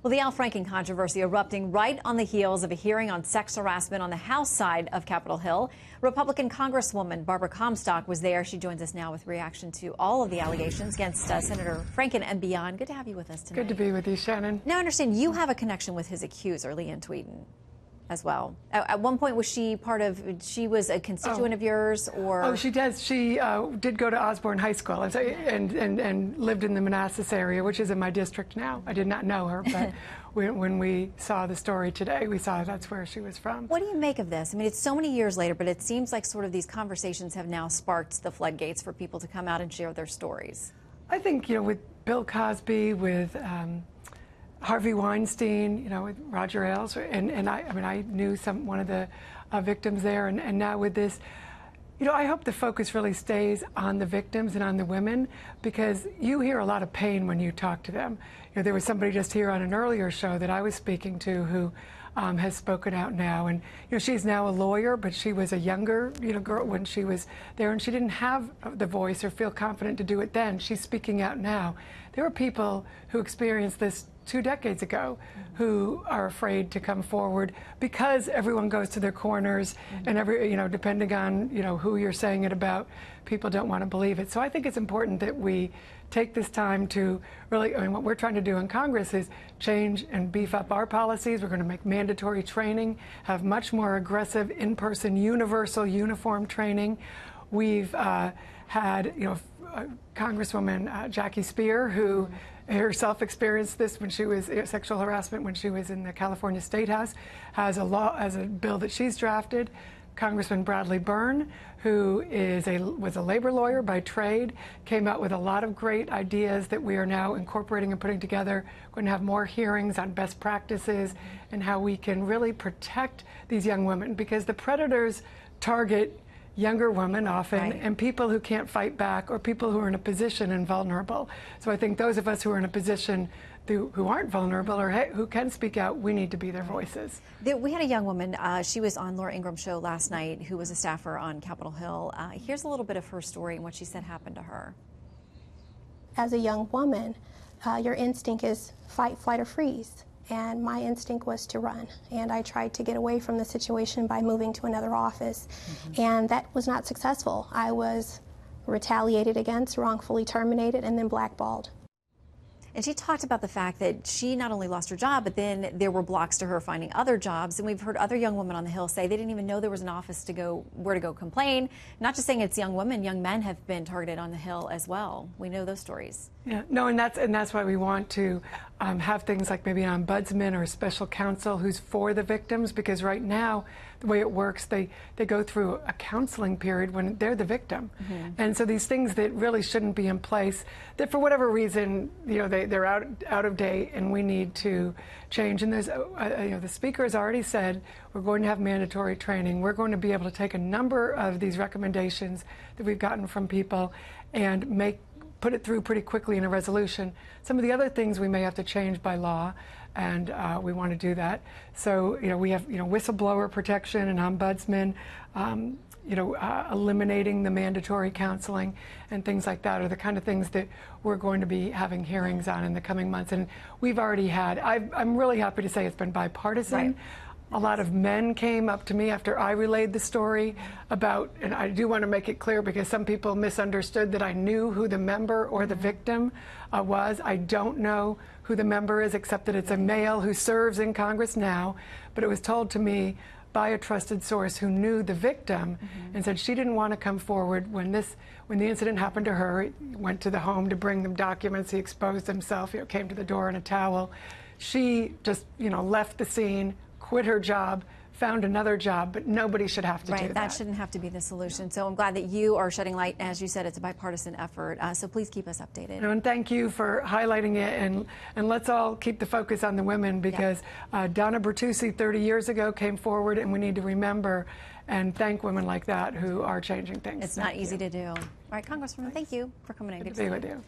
Well, the Franken controversy erupting right on the heels of a hearing on sex harassment on the House side of Capitol Hill. Republican Congresswoman Barbara Comstock was there. She joins us now with reaction to all of the allegations against Senator Franken and beyond. Good to have you with us tonight. Good to be with you, Shannon. Now, I understand you have a connection with his accuser, Leanne Tweeden, as well. At one point, was she she was a constituent of yours, or? Oh, she does. She did go to Osborne High School and lived in the Manassas area, which is in my district now. I did not know her, but when we saw the story today, we saw that's where she was from. What do you make of this? I mean, it's so many years later, but it seems like sort of these conversations have now sparked the floodgates for people to come out and share their stories. I think, with Bill Cosby, with Harvey Weinstein, with Roger Ailes, and I knew one of the victims there, and now with this, I hope the focus really stays on the victims and on the women, because you hear a lot of pain when you talk to them. There was somebody just here on an earlier show that I was speaking to who has spoken out now, and she's now a lawyer, but she was a younger girl when she was there, and she didn't have the voice or feel confident to do it then. She's speaking out now. There are people who experienced this 2 decades ago who are afraid to come forward because everyone goes to their corners, and depending on who you're saying it about, people don't want to believe it. So I think it's important that we take this time to really, what we're trying to do in Congress is change and beef up our policies. We're going to make mandatory training, have much more aggressive in-person universal uniform training. We've had Congresswoman Jackie Spear, who herself experienced this when she was sexual harassment when she was in the California State House, has a bill that she's drafted. Congressman Bradley Byrne, who was a labor lawyer by trade, came out with a lot of great ideas that we are now incorporating and putting together. We're going to have more hearings on best practices and how we can really protect these young women, because the predators target younger women often, and people who can't fight back, or people who are in a position and vulnerable. So I think those of us who are in a position who aren't vulnerable or who can speak out, we need to be their voices. We had a young woman, she was on Laura Ingram's show last night, who was a staffer on Capitol Hill. Here's a little bit of her story and what she said happened to her. As a young woman, your instinct is fight, flight, or freeze. And my instinct was to run. And I tried to get away from the situation by moving to another office. And that was not successful. I was retaliated against, wrongfully terminated, and then blackballed. And she talked about the fact that she not only lost her job, but then there were blocks to her finding other jobs. And we've heard other young women on the Hill say they didn't even know there was an office where to go complain. Not just saying it's young women, young men have been targeted on the Hill as well. We know those stories. Yeah, no, and that's why we want to have things like maybe an ombudsman or a special counsel who's for the victims, because right now the way it works, they go through a counseling period when they're the victim. And so these things that really shouldn't be in place, that for whatever reason, they're out of date, and we need to change. And there's the speaker has already said we're going to have mandatory training. We're going to be able to take a number of these recommendations that we've gotten from people and put it through pretty quickly in a resolution. Some of the other things we may have to change by law, and we want to do that. So, we have, whistleblower protection and ombudsman, eliminating the mandatory counseling and things like that are the kind of things that we're going to be having hearings on in the coming months. And we've already had, I'm really happy to say it's been bipartisan. Right. A lot of men came up to me after I relayed the story about, and I do want to make it clear because some people misunderstood that I knew who the member or the victim was. I don't know who the member is, except that it's a male who serves in Congress now, but it was told to me by a trusted source who knew the victim and said she didn't want to come forward when the incident happened to her. He went to the home to bring them documents. He exposed himself, came to the door in a towel. She just, left the scene, quit her job, found another job, but nobody should have to do that. Right, that shouldn't have to be the solution. So I'm glad that you are shedding light. As you said, it's a bipartisan effort, so please keep us updated. And thank you for highlighting it, and let's all keep the focus on the women, because Donna Bertucci 30 years ago came forward, and we need to remember and thank women like that who are changing things. It's not easy to do. All right, Congresswoman, thank you for coming in. Good to be with you.